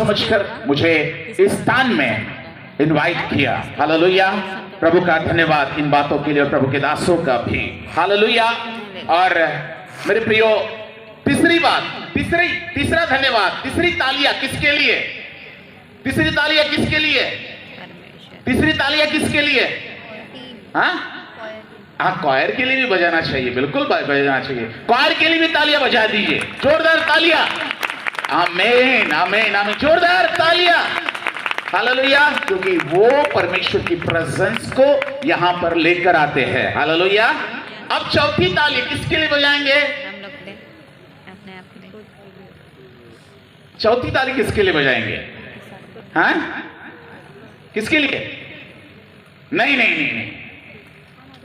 समझकर मुझे इस स्थान में इनवाइट किया। हालेलुया, प्रभु का धन्यवाद इन बातों के लिए और प्रभु के दासों का भी। हालेलुया। और मेरे प्रियो, तीसरी बात, तीसरा धन्यवाद, तीसरी तालियां किसके लिए? तीसरी तालियां किसके लिए? तीसरी तालियां किसके लिए? हाँ, क्वायर के लिए भी बजाना चाहिए, बिल्कुल बजाना चाहिए। क्वायर के लिए भी तालियां बजा दीजिए, जोरदार तालियां। आमीन आमीन आमीन, जोरदार तालियां। हालेलुया, क्योंकि वो परमेश्वर की प्रेजेंस को यहां पर लेकर आते हैं। हालेलुया। अब चौथी ताली किसके लिए बजाएंगे? चौथी ताली किसके लिए बजाएंगे? हाँ, किसके लिए? नहीं नहीं नहीं नहीं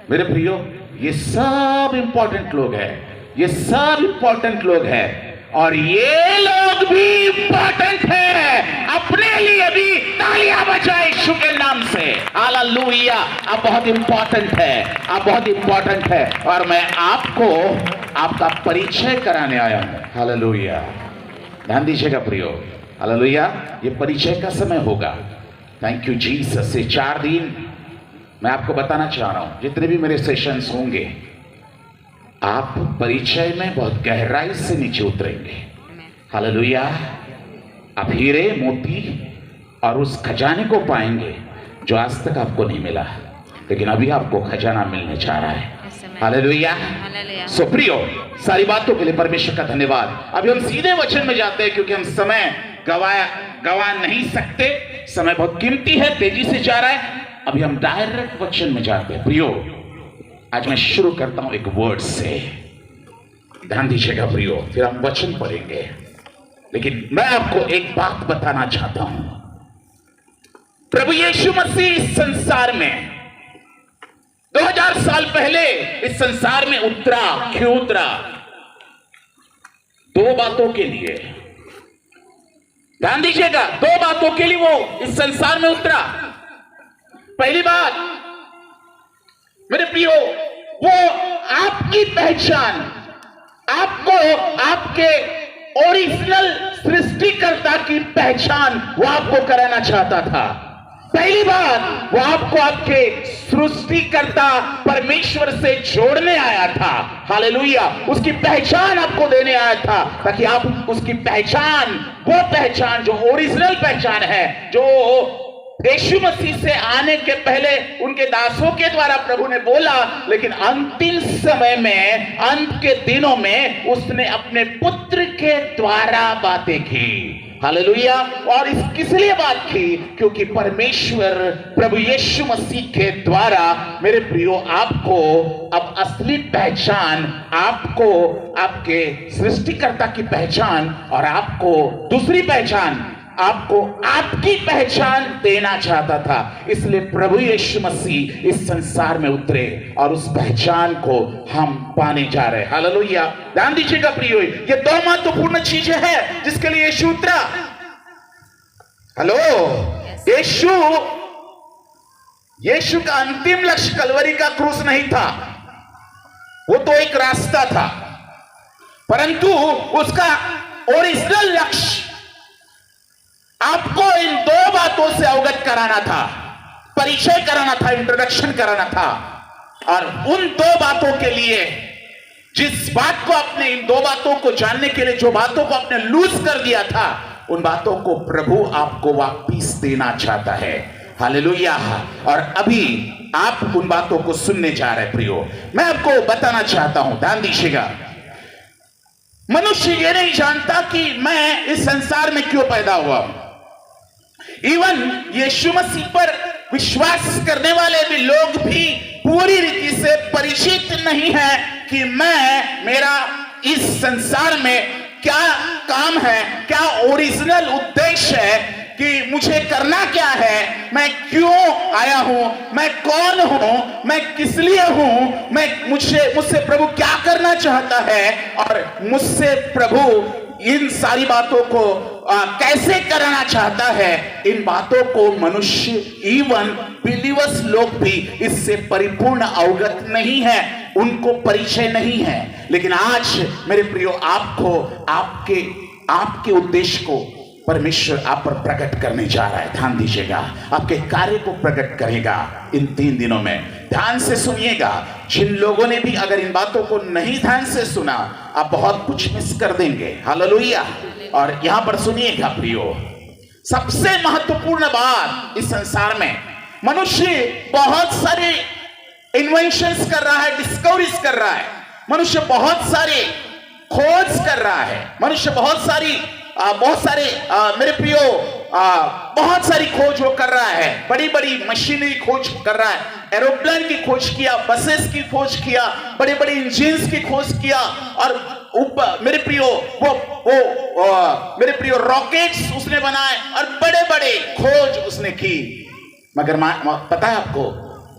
मेरे प्रियो, ये सब इंपॉर्टेंट लोग हैं, ये सब इंपॉर्टेंट लोग हैं, और ये लोग भी इंपॉर्टेंट हैं। अपने लिए भी तालियां बजाएं यीशु के नाम से। हालेलुया। आप बहुत इंपॉर्टेंट है, आप बहुत इंपॉर्टेंट है, और मैं आपको आपका परिचय कराने आया हूं। हालेलुया, ध्यान दीजिएगा प्रियो। हालेलुया, ये परिचय का समय होगा। Thank you Jesus. से 4 दिन मैं आपको बताना चाह रहा हूं, जितने भी मेरे सेशंस होंगे, आप परिचय में बहुत गहराई से नीचे उतरेंगे। हालेलुया। आप हीरे मोती और उस खजाने को पाएंगे जो आज तक आपको नहीं मिला, लेकिन अभी आपको खजाना मिलने जा रहा है। हालेलुया। सो प्रियो, सारी बातों के लिए परमेश्वर का धन्यवाद। अभी हम सीधे वचन में जाते हैं, क्योंकि हम समय गवा नहीं सकते। समय बहुत कीमती है, तेजी से जा रहा है। अभी हम डायरेक्ट वचन में जाते हैं। प्रियो, आज मैं शुरू करता हूं एक वर्ड से, ध्यान दीजिएगा प्रियो, फिर हम वचन पढ़ेंगे। लेकिन मैं आपको एक बात बताना चाहता हूं। प्रभु यीशु मसीह इस संसार में 2000 साल पहले इस संसार में उतरा। क्यों उतरा? 2 बातों के लिए। ध्यान दीजिएगा, 2 बातों के लिए वो इस संसार में उतरा। पहली बात मेरे प्रियो, वो आपकी पहचान, आपको आपके ओरिजिनल सृष्टिकर्ता की पहचान वो आपको कराना चाहता था। पहली बात, वो आपको आपके सृष्टिकर्ता परमेश्वर से जोड़ने आया था। हालेलुया। उसकी पहचान आपको देने आया था, ताकि आप उसकी पहचान, वो पहचान जो ओरिजिनल पहचान है, जो यीशु मसीह से आने के पहले उनके दासों के द्वारा प्रभु ने बोला, लेकिन अंतिम समय में, अंत के दिनों में उसने अपने पुत्र के द्वारा बातें की। हालेलुया। और इस किस लिए बात की? क्योंकि परमेश्वर प्रभु यीशु मसीह के द्वारा मेरे प्रियो आपको अब असली पहचान, आपको आपके सृष्टिकर्ता की पहचान, और आपको दूसरी पहचान, आपको आपकी पहचान देना चाहता था। इसलिए प्रभु यीशु मसीह इस संसार में उतरे, और उस पहचान को हम पाने जा रहे हैं। हालेलुया। ध्यान दीजिएगा प्रियो, ये 2 महत्वपूर्ण चीजें हैं जिसके लिए यीशु उतरा। हेलो, यीशु का अंतिम लक्ष्य कलवरी का क्रूस नहीं था, वो तो एक रास्ता था, परंतु उसका ओरिजिनल लक्ष्य आपको इन 2 बातों से अवगत कराना था, परिचय कराना था, इंट्रोडक्शन कराना था। और उन 2 बातों के लिए, जिस बात को आपने, इन 2 बातों को जानने के लिए जो बातों को आपने लूज कर दिया था, उन बातों को प्रभु आपको वापिस देना चाहता है। हालेलुया। और अभी आप उन बातों को सुनने जा रहे हैं प्रियो। मैं आपको बताना चाहता हूं, ध्यान दीजिएगा। मनुष्य ये नहीं जानता कि मैं इस संसार में क्यों पैदा हुआ। इवन यीशु मसीह पर विश्वास करने वाले भी लोग भी पूरी रीति से परिचित नहीं है कि मेरा इस संसार में क्या काम है, क्या ओरिजिनल उद्देश्य है, कि मुझे करना क्या है, मैं क्यों आया हूं, मैं कौन हूं, मैं किस लिए हूं, मुझसे प्रभु क्या करना चाहता है, और मुझसे प्रभु इन सारी बातों को कैसे करना चाहता है। इन बातों को मनुष्य, इवन बिलीवर्स लोग भी इससे परिपूर्ण अवगत नहीं है, उनको परिचय नहीं है। लेकिन आज मेरे प्रियो, आपको आपके उद्देश्य को, परमेश्वर आप पर प्रकट करने जा रहा है। ध्यान दीजिएगा, आपके कार्य को प्रकट करेगा इन 3 दिनों में। ध्यान से सुनिएगा। जिन लोगों ने भी अगर इन बातों को नहीं ध्यान से सुना, आप बहुत कुछ मिस कर देंगे। हालेलुया। और यहां पर सुनिएगा प्रियो, सबसे महत्वपूर्ण बात इस संसार में, मनुष्य बहुत सारे इन्वेंशंस कर रहा है, डिस्कवरीज कर रहा है, मनुष्य बहुत सारे खोज कर रहा है, मनुष्य बहुत सारे मेरे प्रियो बहुत सारी खोज वो कर रहा है। बड़ी बड़ी मशीनरी खोज कर रहा है, एरोप्लेन की खोज किया, बसेस की खोज किया, बड़े बड़े इंजिन्स की खोज किया, और ऊपर मेरे प्रियो मेरे प्रियो रॉकेट्स उसने बनाए और बड़े बड़े खोज उसने की। मगर पता है आपको,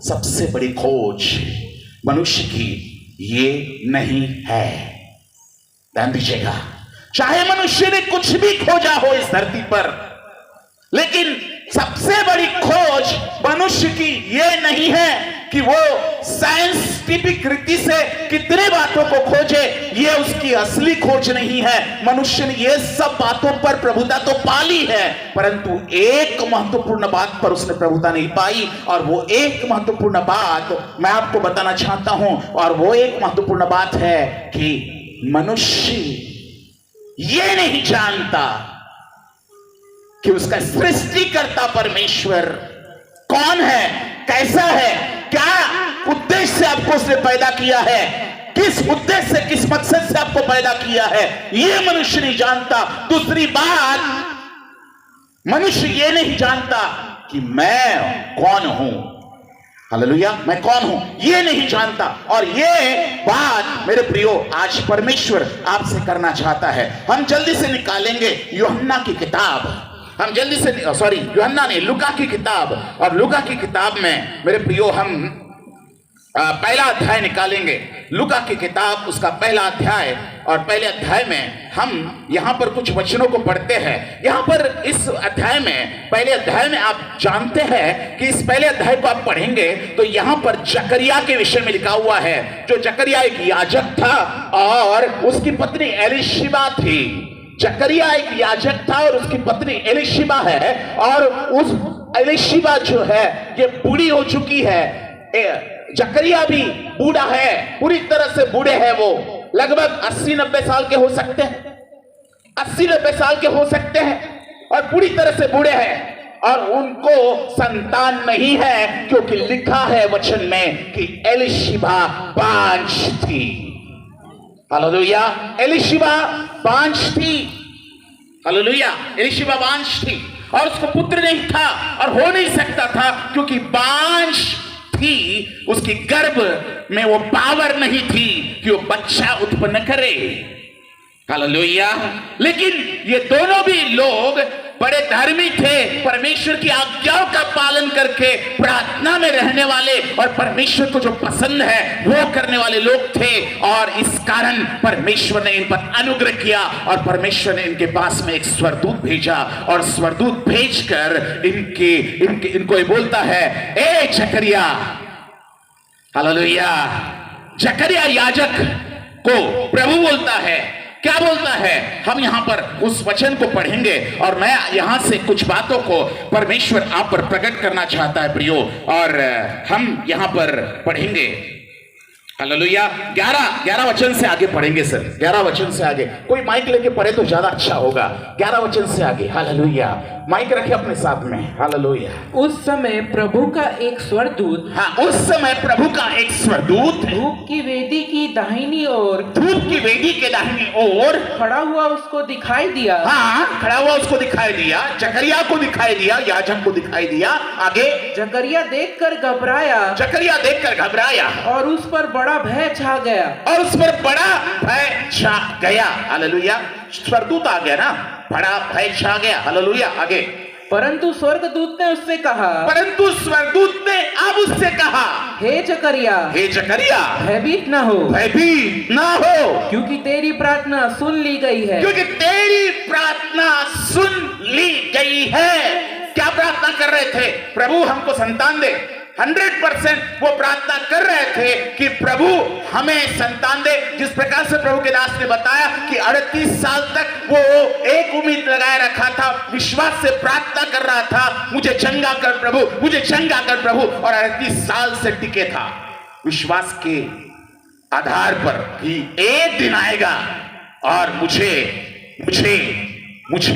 सबसे बड़ी खोज मनुष्य की ये नहीं है। ध्यान दीजिएगा, चाहे मनुष्य ने कुछ भी खोजा हो इस धरती पर, लेकिन सबसे बड़ी खोज मनुष्य की यह नहीं है कि वो साइंटिफिक रीति से कितने बातों को खोजे, ये उसकी असली खोज नहीं है। मनुष्य ने ये सब बातों पर प्रभुता तो पाली है, परंतु एक महत्वपूर्ण बात पर उसने प्रभुता नहीं पाई, और वो एक महत्वपूर्ण बात मैं आपको बताना चाहता हूं। और वो एक महत्वपूर्ण बात है कि मनुष्य ये नहीं जानता कि उसका सृष्टिकर्ता परमेश्वर कौन है, कैसा है, क्या उद्देश्य से आपको उसने पैदा किया है, किस उद्देश्य से, किस मकसद से आपको पैदा किया है, ये मनुष्य नहीं जानता। दूसरी बात, मनुष्य ये नहीं जानता कि मैं कौन हूं। हालेलुया, मैं कौन हूं ये नहीं जानता। और ये बात मेरे प्रियो आज परमेश्वर आपसे करना चाहता है। हम जल्दी से निकालेंगे यूहन्ना की किताब, हम जल्दी से यूहन्ना नहीं, लूका की किताब। और लूका की किताब में मेरे प्रियो हम पहला अध्याय निकालेंगे। लूका की किताब उसका पहला अध्याय, और पहले अध्याय में हम यहां पर कुछ वचनों को पढ़ते हैं। यहां पर इस अध्याय में, पहले अध्याय में आप जानते हैं कि इस पहले अध्याय को आप पढ़ेंगे तो यहां पर जकरिया के विषय में लिखा हुआ है। जो जकरिया एक याजक था और उसकी पत्नी एलिशिबा थी। जकरिया एक याजक था और उसकी पत्नी एलिशिबा है, और उस एलिशिबा जो है ये बूढ़ी हो चुकी है। जकरिया भी बूढ़ा है, पूरी तरह से बूढ़े हैं। वो लगभग 80-90 साल के हो सकते हैं, 80-90 साल के हो सकते हैं, और पूरी तरह से बूढ़े हैं, और उनको संतान नहीं है, क्योंकि लिखा है वचन में कि एलिशिबा बांझ थी। हालेलुया, एलिशिबा बांझ थी। हालेलुया, एलिशिबा बांझ थी, और उसको पुत्र नहीं था और हो नहीं सकता था, क्योंकि बांझ थी, उसकी गर्भ में वो पावर नहीं थी कि वो बच्चा उत्पन्न करे। हालेलुया। लेकिन ये दोनों भी लोग बड़े धर्मी थे, परमेश्वर की आज्ञाओं का पालन करके प्रार्थना में रहने वाले, और परमेश्वर को जो पसंद है वो करने वाले लोग थे। और इस कारण परमेश्वर ने इन पर अनुग्रह किया, और परमेश्वर ने इनके पास में एक स्वर्गदूत भेजा, और स्वर्गदूत भेजकर इनको ये बोलता है, ए जकरिया। हालेलुया। जकरिया याजक को प्रभु बोलता है, क्या बोलता है? हम यहां पर उस वचन को पढ़ेंगे, और मैं यहां से कुछ बातों को परमेश्वर आप पर प्रकट करना चाहता है प्रियो, और हम यहां पर पढ़ेंगे। हालेलुया। 11 वचन से आगे पढ़ेंगे सर, 11 वचन से आगे। कोई माइक लेके पढ़े तो ज्यादा अच्छा होगा। 11 वचन से आगे। हालेलुया। माइक रखे अपने साथ में। हालेलुया। उस समय प्रभु का एक स्वर्गदूत, हाँ, उस समय प्रभु का एक स्वर्गदूत धूप की वेदी की दाहिनी ओर, धूप की वेदी के दाहिनी ओर खड़ा हुआ उसको दिखाई दिया। हाँ, खड़ा हुआ उसको दिखाई दिया, जकरिया को दिखाई दिया, याजक को दिखाई दिया। आगे। जकरिया देखकर घबराया, जकरिया देखकर घबराया, और उस पर बड़ा भय छा गया, और उस पर बड़ा भय छा गया। हालेलुया। स्वर्गदूत आ गया ना, बड़ा भय छा गया। हालेलुया। आगे। परंतु स्वर्गदूत ने उससे कहा, परंतु स्वर्गदूत ने अब उससे कहा, हे जकरिया, हे जकरिया, भयभीत न हो, भयभीत ना हो, क्योंकि तेरी प्रार्थना सुन ली गई है। क्योंकि तेरी प्रार्थना सुन ली गई है। क्या प्रार्थना कर रहे थे? प्रभु हमको संतान दे, 100% वो प्रार्थना कर रहे थे कि प्रभु हमें संतान दे। जिस प्रकार से प्रभु के दास ने बताया कि 38 साल तक वो एक उम्मीद लगाए रखा था, विश्वास से प्रार्थना कर रहा था, मुझे चंगा कर प्रभु, मुझे चंगा कर प्रभु, और 38 साल से टिके था विश्वास के आधार पर कि एक दिन आएगा और मुझे मुझे मुझे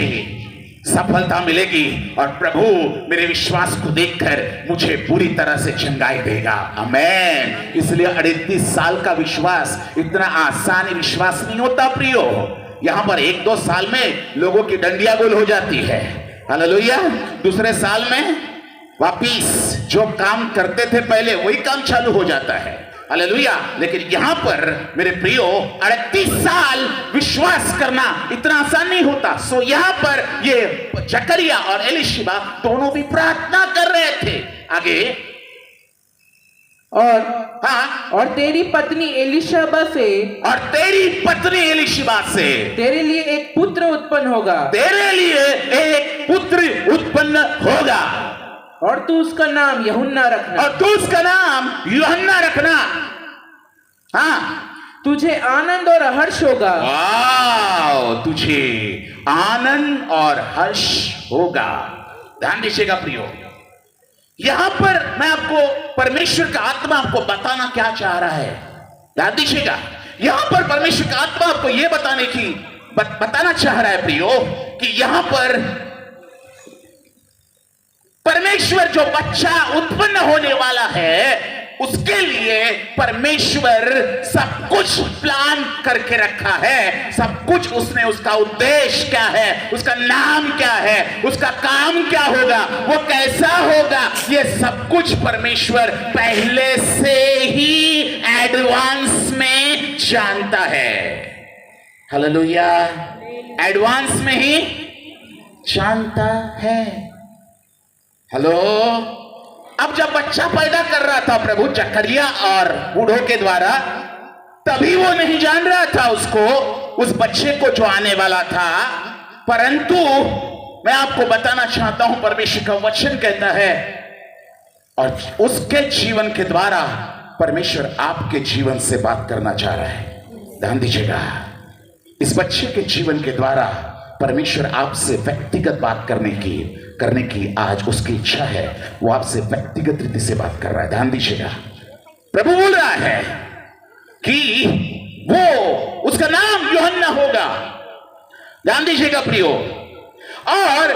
सफलता मिलेगी और प्रभु मेरे विश्वास को देखकर मुझे पूरी तरह से चंगाई देगा। आमेन। इसलिए 38 साल का विश्वास इतना आसान विश्वास नहीं होता प्रियो। यहां पर 1-2 साल में लोगों की डंडिया गोल हो जाती है, हालेलुया। दूसरे साल में वापिस जो काम करते थे पहले वही काम चालू हो जाता है, हालेलुया। लेकिन यहां पर मेरे प्रियो 38 साल विश्वास करना इतना आसान नहीं होता। सो यहां पर ये जकरिया और एलीशिबा दोनों भी प्रार्थना कर रहे थे। आगे और तेरी पत्नी एलिशबा से, और तेरी पत्नी एलीशिबा से तेरे लिए एक पुत्र उत्पन्न होगा, तेरे लिए एक पुत्र उत्पन्न होगा, और तू उसका नाम यूहन्ना रखना, और तू उसका नाम यूहन्ना रखना। तुझे आनंद और हर्ष होगा। वाओ, तुझे आनंद और हर्ष होगा। ध्यान दीजिएगा प्रियो, यहां पर मैं आपको परमेश्वर का आत्मा आपको बताना क्या चाह रहा है। ध्यान दीजिएगा, यहां पर परमेश्वर का आत्मा आपको यह बताना चाह रहा है प्रियो कि यहां पर परमेश्वर जो बच्चा उत्पन्न होने वाला है उसके लिए परमेश्वर सब कुछ प्लान करके रखा है। सब कुछ उसने, उसका उद्देश्य क्या है, उसका नाम क्या है, उसका काम क्या होगा, वो कैसा होगा, ये सब कुछ परमेश्वर पहले से ही एडवांस में जानता है। हालेलुया, एडवांस में ही जानता है। हेलो, अब जब बच्चा पैदा कर रहा था प्रभु जकरिया और बूढ़ों के द्वारा, तभी वो नहीं जान रहा था उसको, उस बच्चे को जो आने वाला था। परंतु मैं आपको बताना चाहता हूं, परमेश्वर का वचन कहता है और उसके जीवन के द्वारा परमेश्वर आपके जीवन से बात करना चाह रहा है। ध्यान दीजिएगा, इस बच्चे के जीवन के द्वारा परमेश्वर आपसे व्यक्तिगत बात करने की आज उसकी इच्छा है। वो आपसे व्यक्तिगत रीति से बात कर रहा है। ध्यान दीजिएगा, प्रभु बोल रहा है कि वो, उसका नाम यूहन्ना होगा। ध्यान दीजिएगा प्रियो, और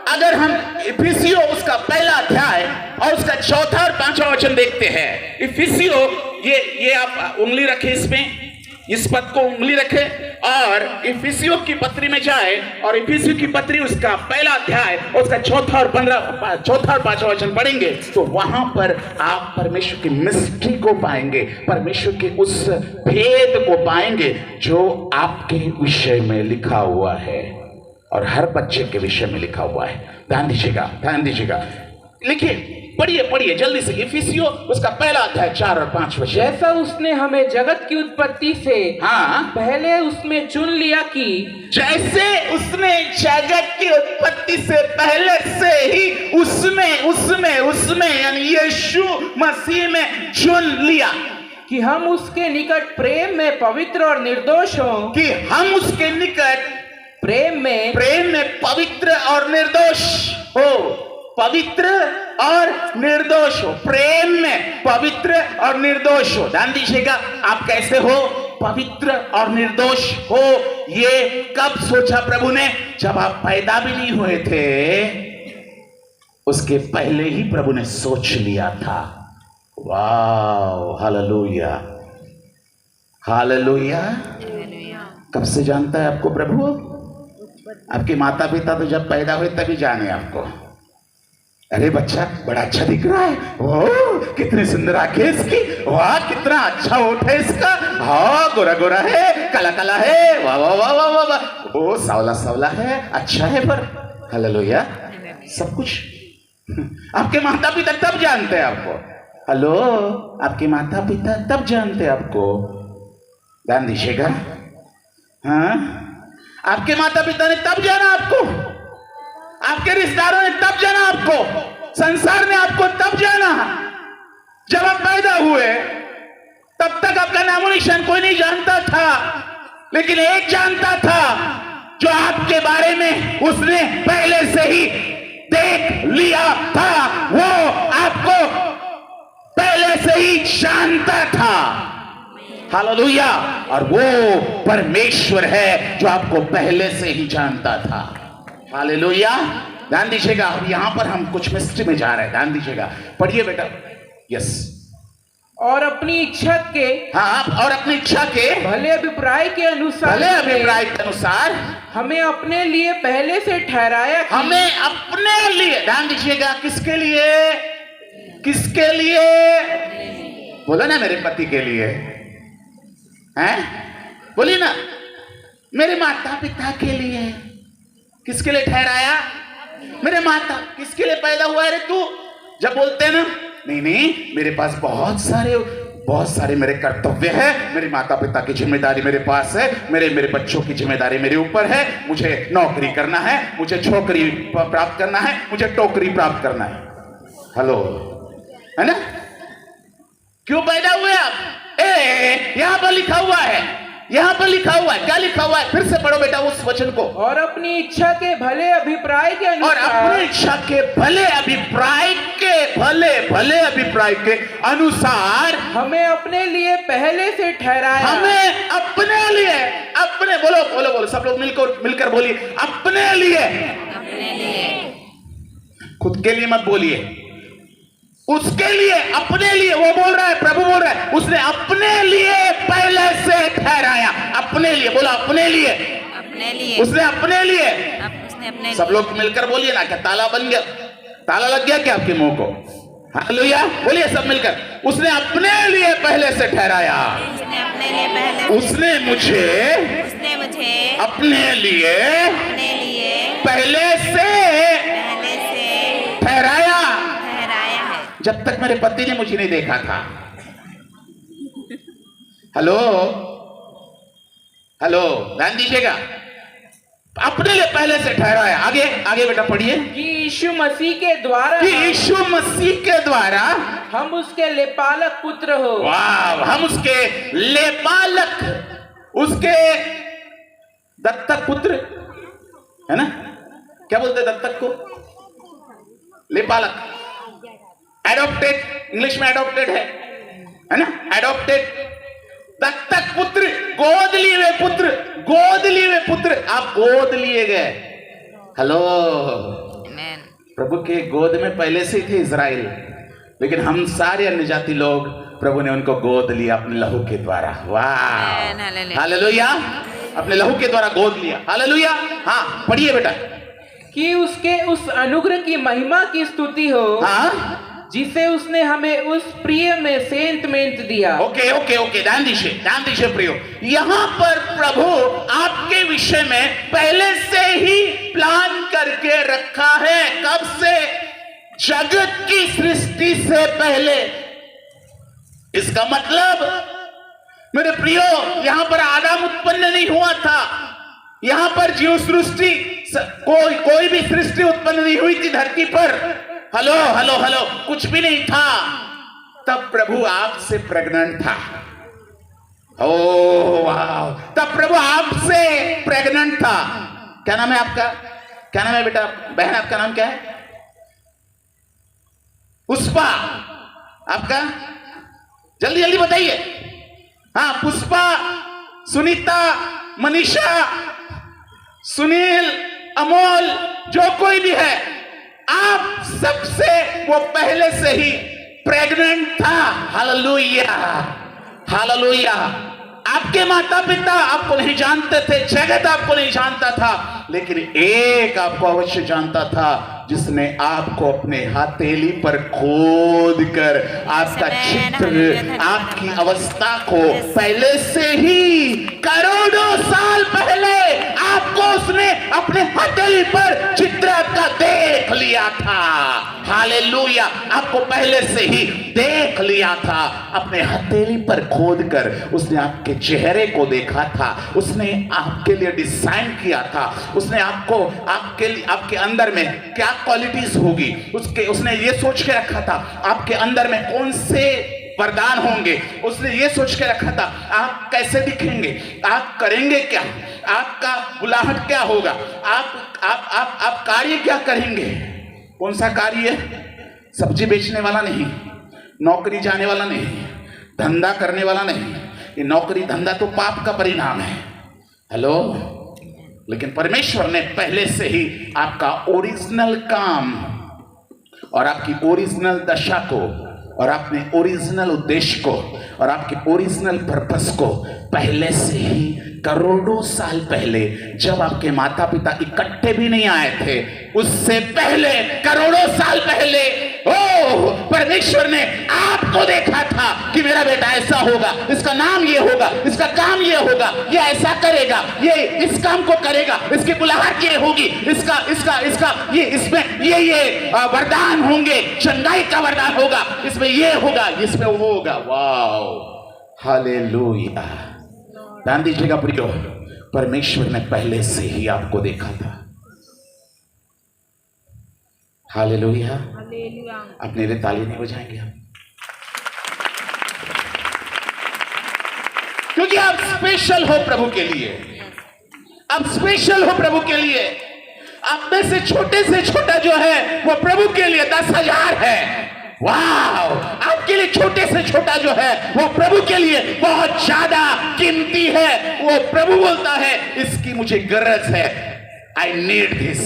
अगर हम इफिसियों उसका पहला अध्याय और उसका 4था और 5वां वचन देखते हैं। इफिसियों, ये आप उंगली रखे, इसमें इस पद को उंगली रखे और इफिसियों की पत्री में जाए और इफिसियों की पत्री उसका पहला अध्याय और उसका 4था और 5वां वचन पढ़ेंगे तो वहां पर आप परमेश्वर की मिस्ट्री को पाएंगे, परमेश्वर के उस भेद को पाएंगे जो आपके विषय में लिखा हुआ है और हर बच्चे के विषय में लिखा हुआ है। ध्यान दीजिएगा, ध्यान दीजिएगा, लिखिए, पढ़िए जल्दी से इफिसियों उसका पहला अध्याय 4 और 5 वचन। जैसा उसने हमें जगत की उत्पत्ति से पहले उसमें चुन लिया कि, जैसे उसने जगत की उत्पत्ति से पहले से ही उसमें यानी यीशु मसीह में चुन लिया कि हम उसके निकट प्रेम में पवित्र और निर्दोष हो, कि हम उसके निकट प्रेम में पवित्र और निर्दोष हो, पवित्र और निर्दोष हो, प्रेम में पवित्र और निर्दोष हो। ध्यान दीजिएगा, आप कैसे हो, पवित्र और निर्दोष हो। ये कब सोचा प्रभु ने? जब आप पैदा भी नहीं हुए थे उसके पहले ही प्रभु ने सोच लिया था। वाह, हालेलुया, हालेलुया। कब से जानता है आपको प्रभु? आपके माता पिता तो जब पैदा हुए तभी जाने आपको। अरे बच्चा बड़ा अच्छा दिख रहा है, ओह कितनी सुंदर आंखें इसकी, वाह कितना अच्छा होठ है इसका, हाँ गोरा गोरा है, काला काला है, वाह वाह वाह वाह वाह वाह, ओ सावला सावला है, अच्छा है। पर हालेलुया, सब कुछ आपके माता पिता तब जानते हैं आपको। हेलो, आपके माता पिता तब जानते हैं आपको। ध्यान दीजिएगा, हाँ, आपके माता पिता ने तब जाना आपको, आपके रिश्तेदारों ने तब जाना आपको, संसार ने आपको तब जाना। जब आप पैदा हुए तब तक आपका नामो निशान कोई नहीं जानता था, लेकिन एक जानता था जो आपके बारे में उसने पहले से ही देख लिया था, वो आपको पहले से ही जानता था। हालेलुया। और वो परमेश्वर है जो आपको पहले से ही जानता था। हालेलुया। ध्यान दीजिएगा, अब यहां पर हम कुछ मिस्ट्री में जा रहे हैं, ध्यान दीजिएगा, पढ़िए बेटा। यस। और अपनी इच्छा के, हाँ, और अपनी इच्छा के भले अभिप्राय के अनुसार, भले अभिप्राय के अनुसार हमें अपने लिए पहले से ठहराया कि, हमें अपने लिए, ध्यान दीजिएगा, किसके लिए? किसके लिए? बोलो ना, मेरे पति के लिए, हैं? बोलिए ना, मेरे माता पिता के लिए। किसके लिए ठहराया? मेरे माता। किसके लिए पैदा हुआ है रे तू? जब बोलते हैं ना, नहीं नहीं, मेरे पास बहुत सारे मेरे कर्तव्य है, मेरे माता पिता की जिम्मेदारी मेरे पास है, मेरे बच्चों की जिम्मेदारी मेरे ऊपर है, मुझे नौकरी करना है, मुझे छोकरी प्राप्त करना है, मुझे टोकरी प्राप्त करना है। हेलो, है ना? क्यों पैदा हुए आप? यहां पर लिखा हुआ है, यहां पर लिखा हुआ है, क्या लिखा हुआ है? फिर से पढ़ो बेटा उस वचन को। और अपनी इच्छा के भले अभिप्राय के अनुसार, और अपनी इच्छा के भले अभिप्राय के अनुसार हमें अपने लिए पहले से ठहराया। हमें अपने लिए, अपने बोलो बोलो बोलो, सब लोग मिलकर बोलिए, अपने लिए। खुद के लिए मत बोलिए, उसके लिए, अपने लिए। वो बोल रहा है, प्रभु बोल रहा है, उसने अपने लिए पहले से ठहराया। अपने लिए, बोला अपने लिए, अपने लिए, उसने अपने लिए। उसने अपने सब लोग मिलकर बोलिए ना, क्या ताला बन गया? ताला लग गया क्या आपके मुंह को? हालेलुया। बोलिए सब मिलकर, उसने अपने लिए पहले से ठहराया। उसने अपने लिए पहले, उसने मुझे अपने लिए पहले से ठहराया है। जब तक मेरे पति ने मुझे नहीं देखा था। हेलो हेलो, ध्यान दीजिएगा, अपने लिए पहले से ठहराया। आगे आगे बेटा पढ़िए। कि यीशु मसीह के द्वारा, कि यीशु मसीह के द्वारा हम उसके लेपालक पुत्र हो। वाह, हम उसके लेपालक, उसके दत्तक पुत्र, है ना? क्या बोलते हैं दत्तक को? लेपालक। एडॉप्टेड, इंग्लिश में एडॉप्टेड है ना? एडॉप्टेड, दत्तक पुत्र, गोद लिए हुए पुत्र, गोद लिए हुए पुत्र। आप गोद लिए गए। हेलो, प्रभु के गोद में पहले से थे इजराइल, लेकिन हम सारे अन्य जाति लोग, प्रभु ने उनको गोद लिया अपने लहू के द्वारा। वाह, हालेलुया, अपने लहू के द्वारा गोद लिया। हालेलुया। हाँ पढ़िए बेटा। कि उसके उस अनुग्रह की महिमा की स्तुति हो, हाँ, जिसे उसने हमें उस प्रिय में सेंतमेंट दिया। ओके ओके ओके, ध्यान दीजिए प्रियो, यहां पर प्रभु आपके विषय में पहले से ही प्लान करके रखा है। कब से? जगत की सृष्टि से पहले। इसका मतलब मेरे प्रियो, यहां पर आदम उत्पन्न नहीं हुआ था, यहां पर जीव सृष्टि, कोई भी सृष्टि उत्पन्न नहीं हुई थी धरती पर। हेलो हेलो हेलो, कुछ भी नहीं था। तब प्रभु आपसे प्रेग्नेंट था। ओ वाह, तब प्रभु आपसे प्रेग्नेंट था। क्या नाम है आपका? क्या नाम है बेटा? बहन आपका नाम क्या है? पुष्पा। आपका? जल्दी जल्दी बताइए। हाँ, पुष्पा, सुनीता, मनीषा, सुनील, अमोल, जो कोई भी है, आप सबसे वो पहले से ही प्रेग्नेंट था। Hallelujah hallelujah. आपके माता पिता आपको नहीं जानते थे, जगत आपको नहीं जानता था, लेकिन एक आपको अवश्य जानता था, जिसने आपको अपने हथेली पर खोद कर आपका चित्र, आपकी अवस्था को पहले से ही, करोड़ों साल पहले आपको उसने अपने हथेली पर चित्र आपका देख लिया। लिया था। हालेलुया, आपको पहले से ही देख लिया था। अपने हथेली पर खोदकर उसने आपके चेहरे को देखा था, उसने आपके लिए डिजाइन किया था, उसने आपको आपके अंदर में क्या क्वालिटीज होगी उसने ये सोच के रखा था। आपके अंदर में कौन से वरदान होंगे उसने ये सोच के रखा था। आप कैसे दिखेंगे, आप करेंगे क्या, आपका बुलाहट क्या होगा, आप कार्य क्या करेंगे। कौन सा कार्य? सब्जी बेचने वाला नहीं, नौकरी जाने वाला नहीं, धंधा करने वाला नहीं। ये नौकरी धंधा तो पाप का परिणाम है। हेलो, लेकिन परमेश्वर ने पहले से ही आपका ओरिजिनल काम और आपकी ओरिजिनल दशा को और अपने ओरिजिनल उद्देश्य को और आपके ओरिजिनल पर्पस को पहले से ही करोड़ों साल पहले, जब आपके माता पिता इकट्ठे भी नहीं आए थे, उससे पहले करोड़ों साल पहले परमेश्वर ने आपको देखा था कि मेरा बेटा ऐसा होगा, इसका नाम ये होगा, इसका काम ये होगा, ये ऐसा करेगा, ये इस काम को करेगा, इसकी बुलाहट ये होगी, इसका ये इसमें ये वरदान होंगे, चंगाई का वरदान होगा, इसमें ये होगा, इसमें वो होगा। Wow, hallelujah. ध्यान दीजिएगा प्रियो, परमेश्वर ने पहले से ही आपको देखा था। हालेलुया। अपने लिए ताली नहीं बजाएंगे हम, क्योंकि आप स्पेशल हो प्रभु के लिए, आप स्पेशल हो प्रभु के लिए। आप में से छोटा जो है वो प्रभु के लिए 10,000 है। वाह, आपके लिए छोटे से छोटा जो है वो प्रभु के लिए बहुत ज्यादा कीमती है। वो प्रभु बोलता है इसकी मुझे गरज है, आई नीड दिस,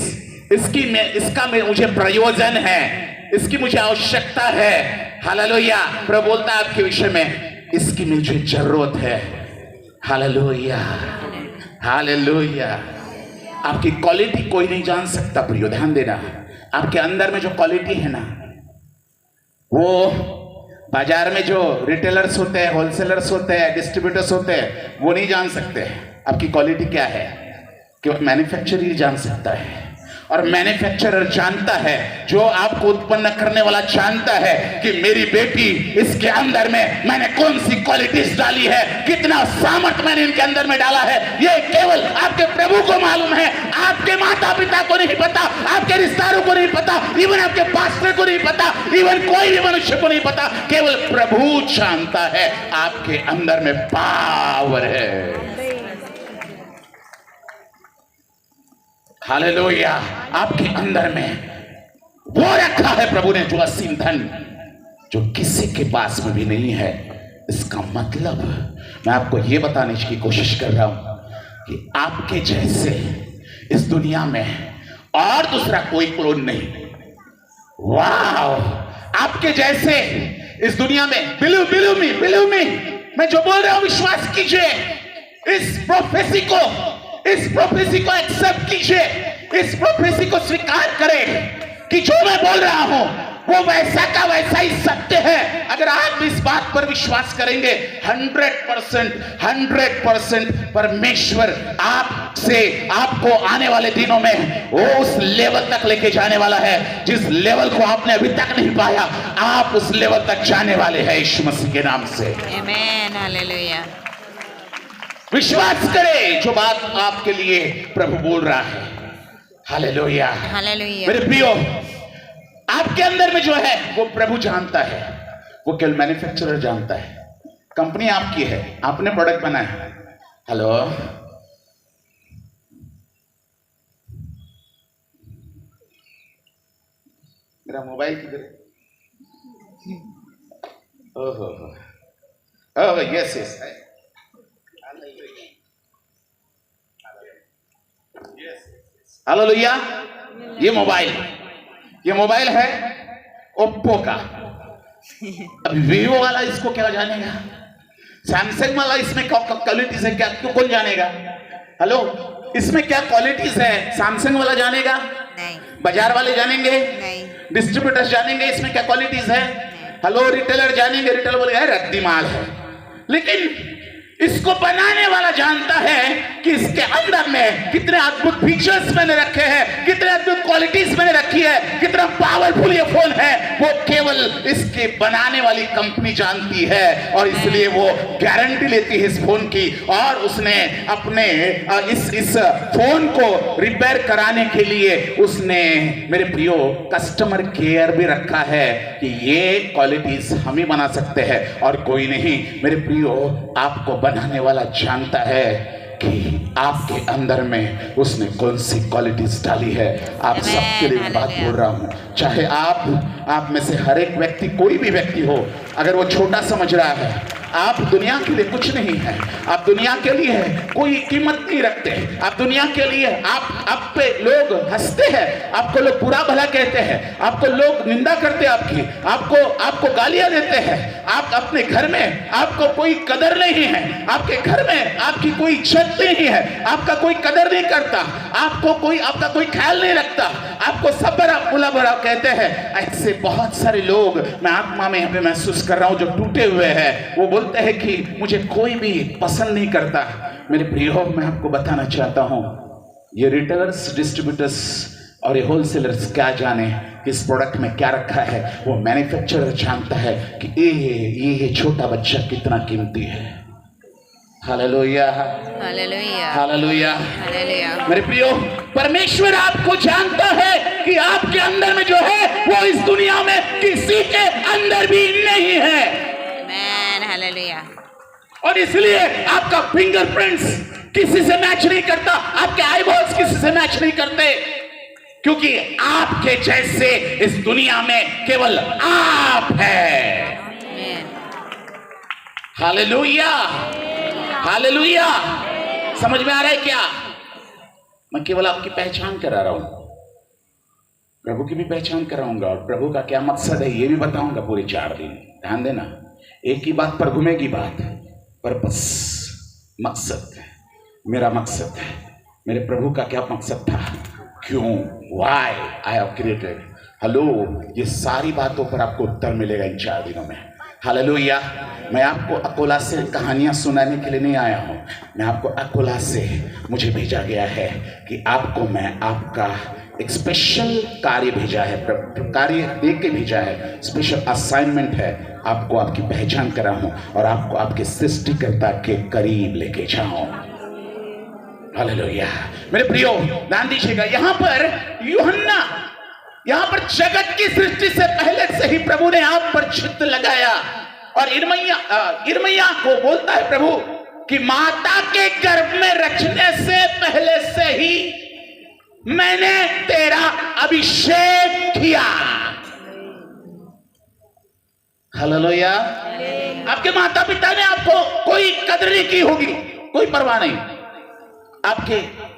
इसका मुझे प्रयोजन है, इसकी मुझे आवश्यकता है। हालेलुया। प्रभु बोलता है आपके विषय में, इसकी मुझे जरूरत है। Hallelujah, hallelujah. आपकी क्वालिटी कोई नहीं जान सकता प्रियो, ध्यान देना। आपके अंदर में जो क्वालिटी है ना, वो बाजार में जो रिटेलर्स होते हैं, होलसेलर्स होते हैं, डिस्ट्रीब्यूटर्स होते हैं, वो नहीं जान सकते आपकी क्वालिटी क्या है। केवल मैन्युफैक्चरर ही जान सकता है, और मैन्युफैक्चरर जानता है, जो आपको उत्पन्न करने वाला जानता है कि मेरी बेटी, इसके अंदर में मैंने कौन सी क्वालिटीज डाली है, कितना सामर्थ्य मैंने इनके अंदर में डाला है। ये केवल आपके प्रभु को मालूम है, आपके माता पिता को नहीं पता, आपके रिश्तेदारों को नहीं पता, इवन आपके पास्टर को नहीं पता, इवन कोई भी मनुष्य को नहीं पता। केवल प्रभु जानता है आपके अंदर में पावर है। हालेलुया। आपके अंदर में वो रखा है प्रभु ने, जो असीम धन जो किसी के पास में भी नहीं है। इसका मतलब मैं आपको ये बताने की कोशिश कर रहा हूं कि आपके जैसे इस दुनिया में और दूसरा कोई क्लोन नहीं। वाह, आपके जैसे इस दुनिया में, बिलीव मी, मैं जो बोल रहा हूं विश्वास कीजिए। इस प्रोफेसी को एक्सेप्ट कीजिए, इस प्रोफेसी को स्वीकार करें कि जो मैं बोल रहा हूं वो वैसा का वैसा ही सत्य है। अगर आप इस बात पर विश्वास करेंगे, 100% परमेश्वर आपको आने वाले दिनों में वो उस लेवल तक लेके जाने वाला है जिस लेवल को आपने अभी तक नहीं पाया। आप उस लेवल तक जाने वाले हैं यीशु मसीह के नाम से। आमीन, हालेलुया। विश्वास करें जो बात आपके लिए प्रभु बोल रहा है। Hallelujah, hallelujah. मेरे प्रियो, आपके अंदर में जो है वो प्रभु जानता है, वो केवल मैन्युफैक्चरर जानता है। कंपनी आपकी है, आपने प्रोडक्ट बनाया है। हेलो, मेरा मोबाइल किधर है? ओहो, यस है। हालेलुया। ये मोबाइल है ओप्पो का। अभी वीवो वाला इसको क्या जानेगा, सैमसंग वाला इसमें क्या क्वालिटीज है, क्या कौन जानेगा। हेलो, इसमें क्या क्वालिटीज है सैमसंग वाला जानेगा नहीं, बाजार वाले जानेंगे नहीं, डिस्ट्रीब्यूटर्स जानेंगे इसमें क्या क्वालिटीज है। हेलो, रिटेलर जानेंगे, रिटेलर बोलेगा रद्दी माल है। लेकिन इसको बनाने वाला जानता है कि इसके अंदर में कितने अद्भुत फीचर्स मैंने रखे हैं, कितने अद्भुत क्वालिटीज मैंने रखी है, कितने कितना पावरफुल ये फोन है वो केवल इसके बनाने वाली कंपनी जानती है, और इसलिए वो गारंटी लेती है इस फोन की, और उसने अपने इस फोन को रिपेयर कराने के लिए उसने मेरे प्रियो कस्टमर केयर भी रखा है कि ये क्वालिटीज हम ही बना सकते हैं और कोई नहीं। मेरे प्रियो, आपको बनाने वाला जानता है कि आपके अंदर में उसने कौन सी क्वालिटीज डाली है। आप सबके लिए बात बोल रहा हूं, चाहे आप में से हर एक व्यक्ति, कोई भी व्यक्ति हो, अगर वो छोटा समझ रहा है आप दुनिया के लिए कुछ नहीं है, आप दुनिया के लिए कोई कीमत नहीं रखते, आप दुनिया के लिए आप पे लोग हंसते हैं, आपको लोग बुरा भला कहते हैं, आपको लोग निंदा करते हैं, आपको गालियां देते हैं, आप अपने घर में आपको कोई कदर नहीं है, आपके घर में आपकी कोई इज्जत नहीं है, आपका कोई कदर नहीं करता, आपका कोई ख्याल नहीं रखता, आपको सब बुरा भला कहते हैं। ऐसे बहुत सारे लोग मैं आत्मा में यहाँ पे महसूस कर रहा हूँ जो टूटे हुए हैं। वो बोलते हैं कि मुझे कोई भी पसंद नहीं करता। मेरे प्रियो, मैं आपको बताना चाहता हूँ, ये रिटेलर्स, डिस्ट्रीब्यूटर्स और ये होलसेलर्स क्या जाने इस प्रोडक्ट में क्या रखा है। वो मैन्युफैक्चरर जानता है कि ये छोटा बच्चा कितना कीमती है। Hallelujah, hallelujah, hallelujah, hallelujah. मेरे प्रियो, परमेश्वर आपको जानता है कि आपके अंदर में जो है वो इस दुनिया में किसी के अंदर भी नहीं है। आमेन, हालेलुया। और इसलिए आपका फिंगरप्रिंट्स किसी से मैच नहीं करता, आपके आईबॉल्स किसी से मैच नहीं करते, क्योंकि आपके जैसे इस दुनिया में केवल आप है। आमेन, हालेलुया, हालेलुया। समझ में आ रहा है क्या? मैं केवल आपकी पहचान करा रहा हूं, प्रभु की भी पहचान कराऊंगा, और प्रभु का क्या मकसद है ये भी बताऊंगा पूरे 4 दिन। ध्यान देना, एक ही बात पर घूमेगी बात, पर्पस, मकसद। मेरा मकसद है, मेरे प्रभु का क्या मकसद था, क्यों, why I have created. Hello, ये सारी बातों पर आपको उत्तर मिलेगा इन 4 दिनों में। हालेलुया। मैं आपको अकोला से कहानियां सुनाने के लिए नहीं आया हूं, मैं आपको अकोला से मुझे भेजा गया है कि आपको मैं आपका एक स्पेशल कार्य भेजा है, कार्य दे के भेजा है, स्पेशल असाइनमेंट है, आपको आपकी पहचान करा हूं और आपको आपके सृष्टिकर्ता के करीब लेके जाऊं। हालेलुया। मेरे प्रियो, ध्यान दीजिएगा, यहाँ पर जगत की सृष्टि से पहले से ही प्रभु ने आप पर चित्त लगाया, और इर्मिया को बोलता है प्रभु कि माता के गर्भ में रचने से पहले से ही मैंने तेरा अभिषेक किया। हालेलुया। आपके माता पिता ने आपको कोई कदर नहीं की होगी, कोई परवाह नहीं, आपके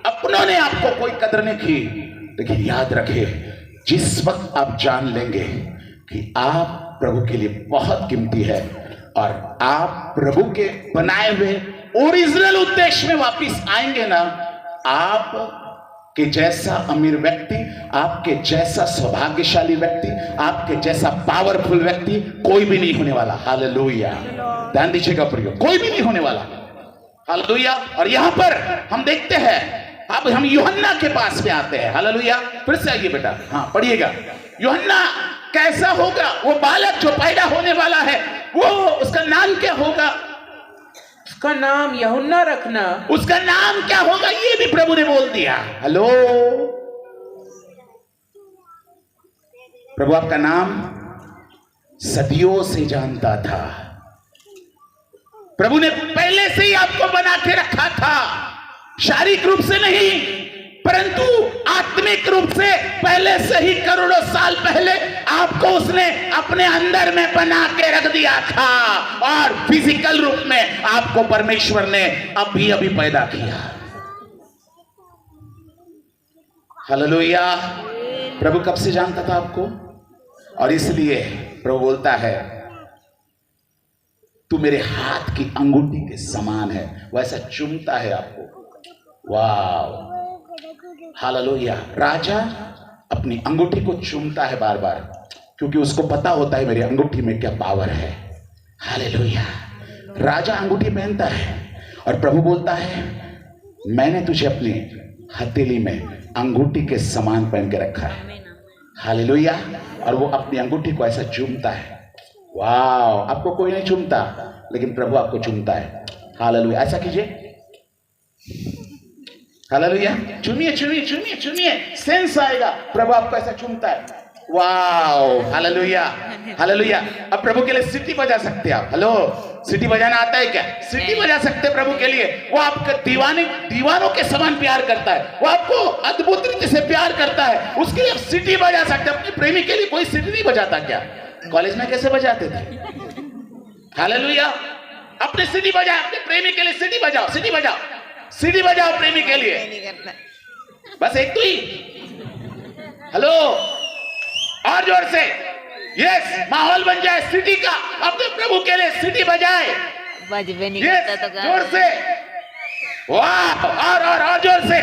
अपनों ने आपको कोई कदर नहीं की, लेकिन याद रखिए, जिस वक्त आप जान लेंगे कि आप प्रभु के लिए बहुत कीमती है और आप प्रभु के बनाए हुए ओरिजिनल उद्देश्य में वापस आएंगे ना, आप के जैसा अमीर व्यक्ति, आपके जैसा सौभाग्यशाली व्यक्ति, आपके जैसा पावरफुल व्यक्ति कोई भी नहीं होने वाला। हालेलुया। ध्यान दीजिएगा प्रियो, कोई भी नहीं होने वाला। हालेलुया। और यहां पर हम देखते हैं, अब हम यूहन्ना के पास में आते हैं। हालेलुया। फिर से आइए बेटा, हाँ पढ़िएगा। यूहन्ना कैसा होगा, वो बालक जो पैदा होने वाला है, वो उसका नाम क्या होगा? उसका नाम यूहन्ना रखना। उसका नाम क्या होगा ये भी प्रभु ने बोल दिया। हेलो प्रभु आपका नाम सदियों से जानता था, प्रभु ने पहले से ही आपको बना के रखा था, शारीरिक रूप से नहीं परंतु आत्मिक रूप से पहले से ही, करोड़ों साल पहले आपको उसने अपने अंदर में बना के रख दिया था, और फिजिकल रूप में आपको परमेश्वर ने अभी अभी पैदा किया। हालेलुया। प्रभु कब से जानता था आपको, और इसलिए प्रभु बोलता है तू मेरे हाथ की अंगूठी के समान है, वैसा चूमता है आपको। वाह, हालेलुया। राजा अपनी अंगूठी को चूमता है बार बार, क्योंकि उसको पता होता है मेरी अंगूठी में क्या पावर है। हालेलुया। राजा अंगूठी पहनता है और प्रभु बोलता है मैंने तुझे अपनी हथेली में अंगूठी के समान पहन के रखा है। हालेलुया। और वो अपनी अंगूठी को ऐसा चूमता है। वाह, आपको कोई नहीं चूमता, लेकिन प्रभु आपको चूमता है। हालेलुया। ऐसा कीजिए, हालेलुया। चूमिए चूमिए चूमिए चूमिए, सेंस आएगा। प्रभु आपको ऐसा चूमता है। वाह, हालेलुया हालेलुया। अब प्रभु के लिए सिटी बजा सकते हैं आप। हेलो, सिटी बजाना आता है क्या? सिटी बजा सकते हैं प्रभु के लिए। वो आपके दीवानों के समान प्यार करता है। वो आपको अद्भुत रीति से प्यार करता है। उसके लिए आप सिटी बजा सकते हैं। अपने प्रेमी के लिए कोई सिटी नहीं बजाता क्या? कॉलेज में कैसे बजाते थे? हालेलुया। अपने सिटी बजाओ, अपने प्रेमी के लिए सिटी बजाओ, सिटी बजाओ, सिटी बजाओ प्रेमी के लिए। बस एक तो ही। हेलो, और जोर से। यस, माहौल बन जाए सिटी का। अपने प्रभु के लिए सिटी बजाए। बजबे नहीं यस, करता तो जोर से। वाह, और जोर से।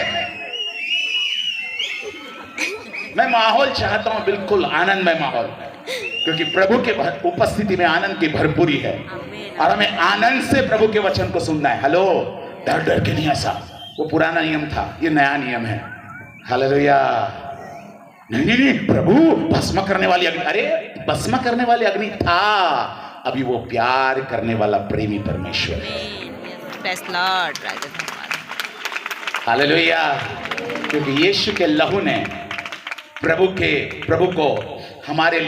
मैं माहौल चाहता हूं, बिल्कुल आनंदमय माहौल, क्योंकि प्रभु के उपस्थिति में आनंद की भरपूरी है। और हमें आनंद से प्रभु के वचन को सुनना है। हेलो, डर डर के नहीं। ऐसा वो पुराना नियम था, ये नया नियम है। हालेलुया। नहीं, प्रभु भस्म करने वाली अग्नि। अरे, भस्म करने वाली अग्नि था, अभी वो प्यार करने वाला प्रेमी परमेश्वर है। हालेलुया। क्योंकि यीशु के लहू ने प्रभु को हमारे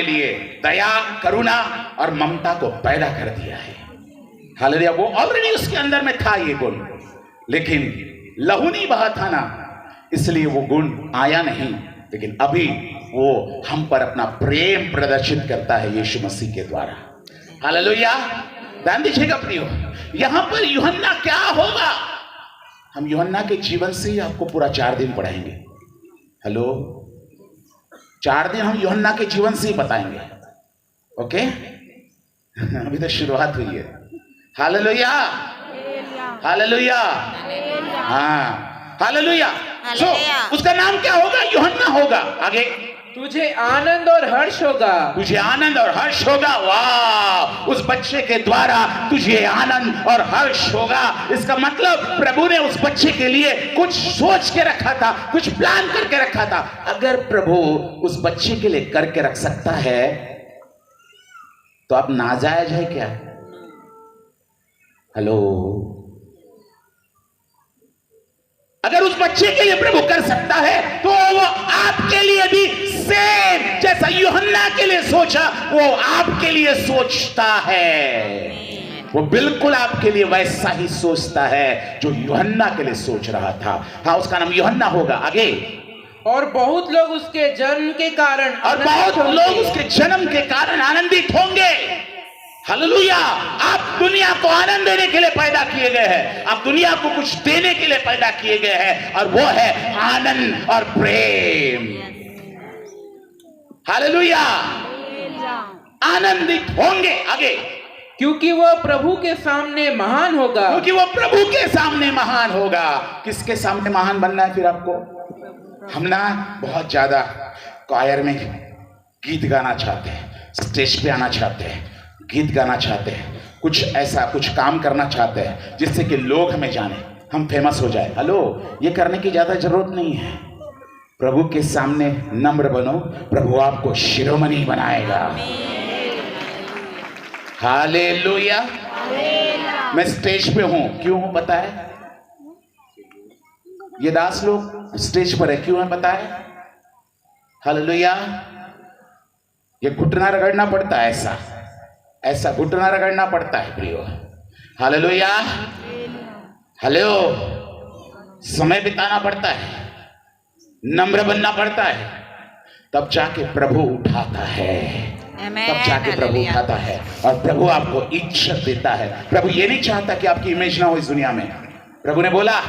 लिए दया, करुणा और ममता को पैदा कर दिया है। हालेलुया। वो ऑलरेडी उसके अंदर में था ये गुण, लेकिन लहू नहीं बहा था ना, इसलिए वो गुण आया नहीं। लेकिन अभी वो हम पर अपना प्रेम प्रदर्शित करता है यीशु मसीह के द्वारा। हालेलुया। ध्यान दीजिएगा प्रियो, यहां पर यूहन्ना क्या होगा, हम यूहन्ना के जीवन से ही आपको पूरा 4 दिन पढ़ाएंगे। हेलो, 4 दिन हम यूहन्ना के जीवन से ही बताएंगे। ओके, अभी तो शुरुआत हुई है। Hallelujah hallelujah. हाँ, हालेलुया। सो उसका नाम क्या होगा? यूहन्ना होगा। आगे, तुझे आनंद और हर्ष होगा। तुझे आनंद और हर्ष होगा। वाह, उस बच्चे के द्वारा तुझे आनंद और हर्ष होगा। इसका मतलब प्रभु ने उस बच्चे के लिए कुछ सोच के रखा था, कुछ प्लान करके रखा था। अगर प्रभु उस बच्चे के लिए करके रख सकता है, तो अब नाजायज है क्या? हेलो, अगर उस बच्चे के लिए प्रभु कर सकता है, तो वो आपके लिए भी सेम जैसा यूहन्ना के लिए सोचा, वो आपके लिए सोचता है। वो बिल्कुल आपके लिए वैसा ही सोचता है जो यूहन्ना के लिए सोच रहा था। हाँ, उसका नाम यूहन्ना होगा। आगे, और बहुत लोग उसके जन्म के कारण आनंदित होंगे। हालेलुया। आप दुनिया को आनंद देने के लिए पैदा किए गए हैं। आप दुनिया को कुछ देने के लिए पैदा किए गए हैं, और वो है आनंद और प्रेम। हालेलुया। आनंदित होंगे। आगे, क्योंकि वो प्रभु के सामने महान होगा। क्योंकि वो प्रभु के सामने महान होगा। किसके सामने महान बनना है फिर आपको? हम ना बहुत ज्यादा क्वायर में गीत गाना चाहते हैं, स्टेज पे आना चाहते हैं, गीत गाना चाहते हैं, कुछ ऐसा कुछ काम करना चाहते हैं जिससे कि लोग हमें जाने, हम फेमस हो जाए। हेलो, ये करने की ज्यादा जरूरत नहीं है। प्रभु के सामने नम्र बनो, प्रभु आपको शिरोमणि बनाएगा। हालेलुया। मैं स्टेज पे हूं, क्यों हूं पता है? ये दास लोग स्टेज पर है, क्यों है पता है? हालेलुया। ये घुटना रगड़ना पड़ता है, ऐसा घुटना रगड़ना पड़ता है प्रियो। हालेलुया। हेलो, समय बिताना पड़ता है, नम्र बनना पड़ता है, तब जाके प्रभु उठाता है। तब जाके प्रभु उठाता है, और प्रभु आपको इज्जत देता है। प्रभु ये नहीं चाहता कि आपकी इमेज ना हो इस दुनिया में। प्रभु ने बोला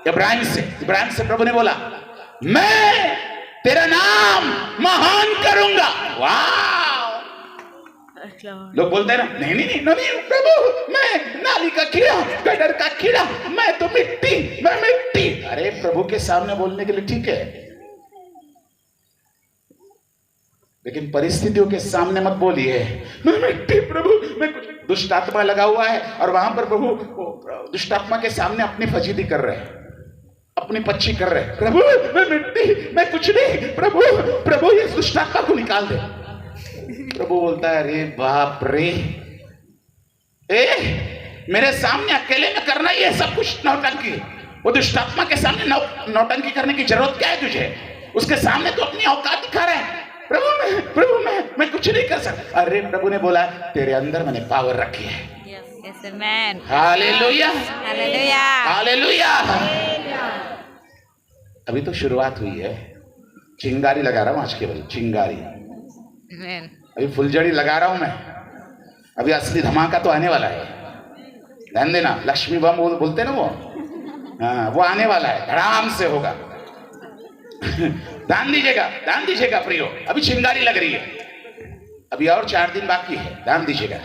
इब्राहिम से प्रभु ने बोला, मैं तेरा नाम महान करूंगा। वाह, लोग बोलते हैं ना, नहीं प्रभु, मैं नाली का कीड़ा, गटर का कीड़ा, मैं तो मिट्टी। अरे, प्रभु के सामने बोलने के लिए ठीक है, लेकिन परिस्थितियों के सामने मत बोलिए मैं मिट्टी। प्रभु, मैं कुछ दुष्ट आत्मा लगा हुआ है, और वहां पर प्रभु दुष्ट आत्मा के सामने अपनी फजीती कर रहे हैं, अपनी पच्ची कर रहे, प्रभु मैं मिट्टी, मैं कुछ नहीं, प्रभु प्रभु ये दुष्ट आत्मा को निकाल दे। प्रभु बोलता है अरे बाप रे, मेरे सामने अकेले में करना ये सब कुछ नौटंकी। वो दुष्ट आत्मा के सामने नौटंकी करने की जरूरत क्या है तुझे? उसके सामने तो अपनी औकात दिखा रहा है। प्रभु मैं कुछ नहीं कर सकता। अरे प्रभु ने बोला तेरे अंदर मैंने पावर रखी है। Yes, amen. Hallelujah Hallelujah. Hallelujah. अभी तो शुरुआत हुई है, चिंगारी लगा रहा हूं आज केवल चिंगारी। Amen. अभी फुलझड़ी लगा रहा हूं मैं, अभी असली धमाका तो आने वाला है। ध्यान देना, लक्ष्मी बम बोलते ना वो, हाँ वो आने वाला है, धड़ाम से होगा। ध्यान दीजिएगा प्रियो, अभी चिंगारी लग रही है, अभी और 4 दिन बाकी है, ध्यान दीजिएगा।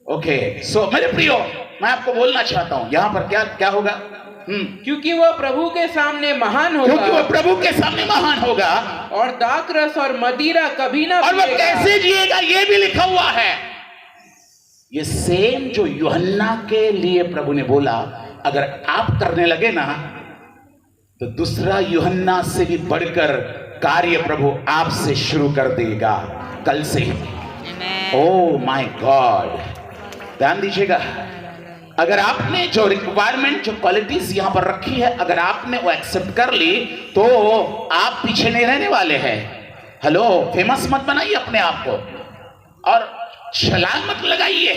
ओके सो मेरे प्रियो, मैं आपको बोलना चाहता हूं यहाँ पर क्या क्या होगा। क्योंकि वह प्रभु के सामने महान होगा, क्योंकि वो प्रभु के सामने महान होगा, और दाखरस और मदिरा कभी ना और वह पिएगा। कैसे जिएगा ये भी लिखा हुआ है। ये सेम जो यूहन्ना के लिए प्रभु ने बोला, अगर आप करने लगे ना तो दूसरा यूहन्ना से भी बढ़कर कार्य प्रभु आपसे शुरू कर देगा कल से ही। Amen. ओ माय गॉड, ध्यान दीजिएगा, अगर आपने जो रिक्वायरमेंट, जो क्वालिटीज यहां पर रखी है, अगर आपने वो एक्सेप्ट कर ली तो आप पीछे नहीं रहने वाले हैं। हेलो, फेमस मत बनाइए अपने आप को और छलांग मत लगाइए।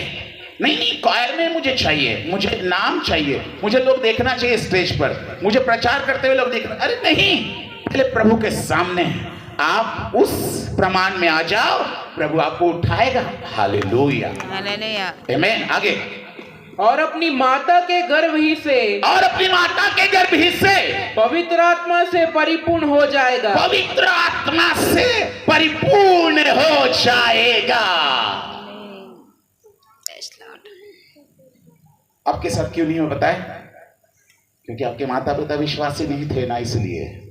नहीं क्वायर में मुझे चाहिए, मुझे नाम चाहिए, मुझे लोग देखना चाहिए स्टेज पर, मुझे प्रचार करते हुए लोग देखना। अरे नहीं, पहले प्रभु के सामने आप उस प्रमाण में आ जाओ, प्रभु आपको उठाएगा। Hallelujah Hallelujah. आमीन। आगे, और अपनी माता के गर्भ ही से, और अपनी माता के गर्भ ही से पवित्र आत्मा से परिपूर्ण हो जाएगा। पवित्र आत्मा से परिपूर्ण हो जाएगा। Yes, Lord. आपके साथ क्यों नहीं हो बताए? क्योंकि आपके माता पिता विश्वासी नहीं थे ना, इसलिए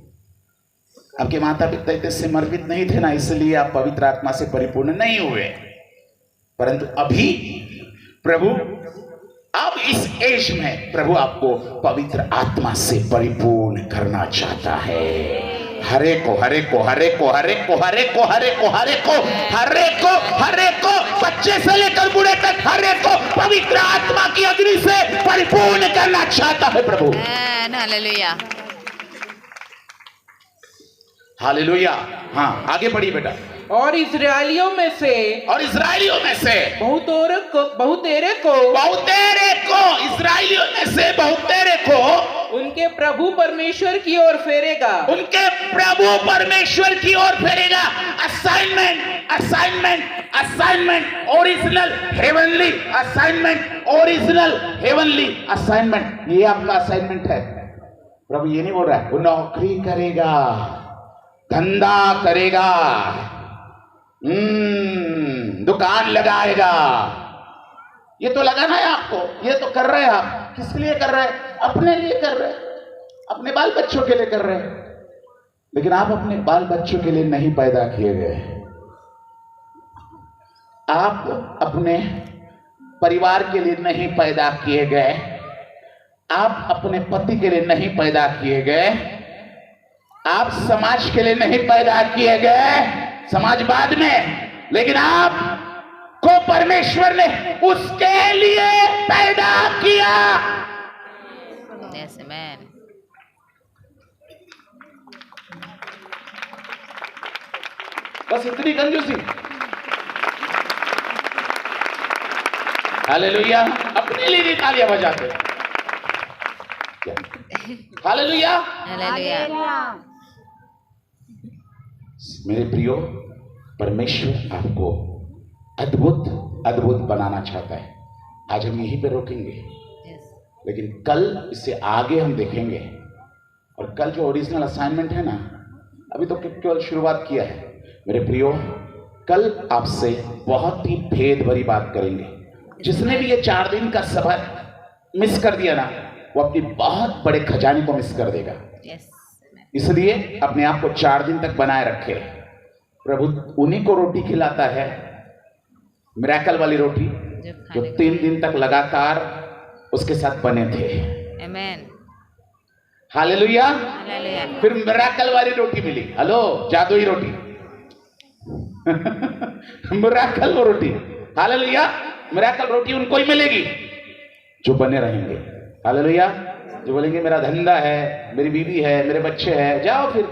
आपके माता पिता इतने समर्पित नहीं थे ना, इसलिए आप पवित्र आत्मा से परिपूर्ण नहीं हुए। परंतु अभी प्रभु, अब इस एज में प्रभु आपको पवित्र आत्मा से परिपूर्ण करना चाहता है। हरे को हरे को हरे को हरे को हरे को हरे को हरे को हरे को हरे को, बच्चे से लेकर बूढ़े तक हरे को पवित्र आत्मा की अग्नि से परिपूर्ण करना चाहता है प्रभु। Amen. Hallelujah. हालेलुया। हाँ आगे बढ़िए बेटा। और इस्राएलियों में से, और इस्राएलियों में से बहुतेरे को इस्राएलियों में से बहुतेरे को उनके प्रभु परमेश्वर की ओर फेरेगा। उनके प्रभु परमेश्वर की ओर फेरेगा। Assignment assignment assignment, original heavenly assignment, original heavenly assignment, ये आपका असाइनमेंट है। प्रभु ये नहीं बोल रहा है वो नौकरी करेगा, धंधा करेगा, दुकान लगाएगा। ये तो लगाना है आपको, ये तो कर रहे हैं आप। किसके लिए कर रहे हैं? अपने लिए कर रहे हैं, अपने बाल बच्चों के लिए कर रहे हैं। लेकिन आप अपने बाल बच्चों के लिए नहीं पैदा किए गए। आप अपने परिवार के लिए नहीं पैदा किए गए, आप अपने पति के लिए नहीं पैदा किए गए, आप समाज के लिए नहीं पैदा किए गए, समाज बाद में, लेकिन आप को परमेश्वर ने उसके लिए पैदा किया। Yes, amen. बस इतनी कंजूसी। हालेलुया। अपने लिए तालियां बजाते। हालेलुया। Hallelujah. मेरे प्रियो, परमेश्वर आपको अद्भुत अद्भुत बनाना चाहता है। आज हम यहीं पे रोकेंगे, Yes. लेकिन कल इससे आगे हम देखेंगे। और कल जो ओरिजिनल असाइनमेंट है ना, अभी तो केवल शुरुआत किया है। मेरे प्रियो, कल आपसे बहुत ही भेद भरी बात करेंगे। जिसने भी ये 4 दिन का सबक मिस कर दिया ना, वो अपनी बहुत बड़े खजाने को मिस कर देगा। Yes. Amen. इसलिए अपने आप को 4 दिन तक बनाए रखे। प्रभु उन्हीं को रोटी खिलाता है, मिरेकल वाली रोटी, जो 3 दिन तक लगातार उसके साथ बने थे। Amen. हालेलुया। हालेलुया। फिर मिराकल वाली रोटी मिली। हेलो, जादुई रोटी। मिराकल वो रोटी, हालेलुया। मिराकल रोटी उनको ही मिलेगी जो बने रहेंगे। हालेलुया। जो बोलेंगे मेरा धंधा है, मेरी बीवी है, मेरे बच्चे हैं, जाओ फिर।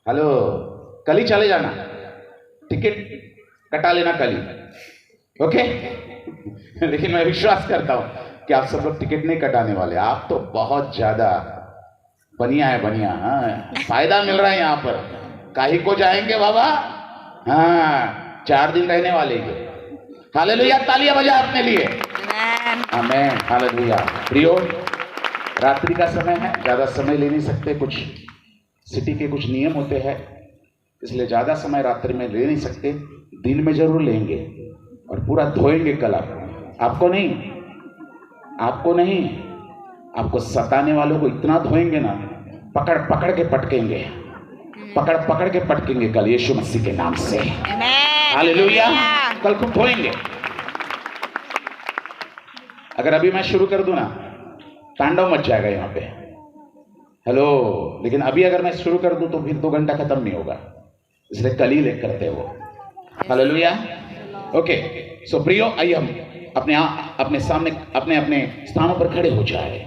हेलो, कल ही चले जाना, टिकट कटा लेना कल ही, ओके। लेकिन मैं विश्वास करता हूं कि आप सब लोग टिकट नहीं कटाने वाले। आप तो बहुत ज्यादा बनिया है, बनिया। हाँ, फायदा मिल रहा है यहाँ पर। काहे को जाएंगे बाबा? हाँ, 4 दिन रहने वाले ही। हालेलुया। तालियां बजा अपने लिए। आमेन। आमेन। हालेलुया। प्रियो, रात्रि का समय है, ज्यादा समय ले नहीं सकते। कुछ सिटी के कुछ नियम होते हैं, इसलिए ज्यादा समय रात्रि में ले नहीं सकते। दिन में जरूर लेंगे और पूरा धोएंगे कल। आपको नहीं, आपको सताने वालों को इतना धोएंगे ना, पकड़ पकड़ के पटकेंगे, पकड़ पकड़ के पटकेंगे कल, यीशु मसीह के नाम से। आमेन। हालेलुया। कल खूब धोएंगे। अगर अभी मैं शुरू कर दूं ना, तांडव मच जाएगा यहाँ पे। हेलो, लेकिन अभी अगर मैं शुरू कर दूं तो फिर 2 घंटा खत्म नहीं होगा, इसलिए कल ही लेकर करते हैं वो। हालेलुया। ओके, सो प्रियो, आइए हम अपने सामने अपने अपने स्थानों पर खड़े हो जाए।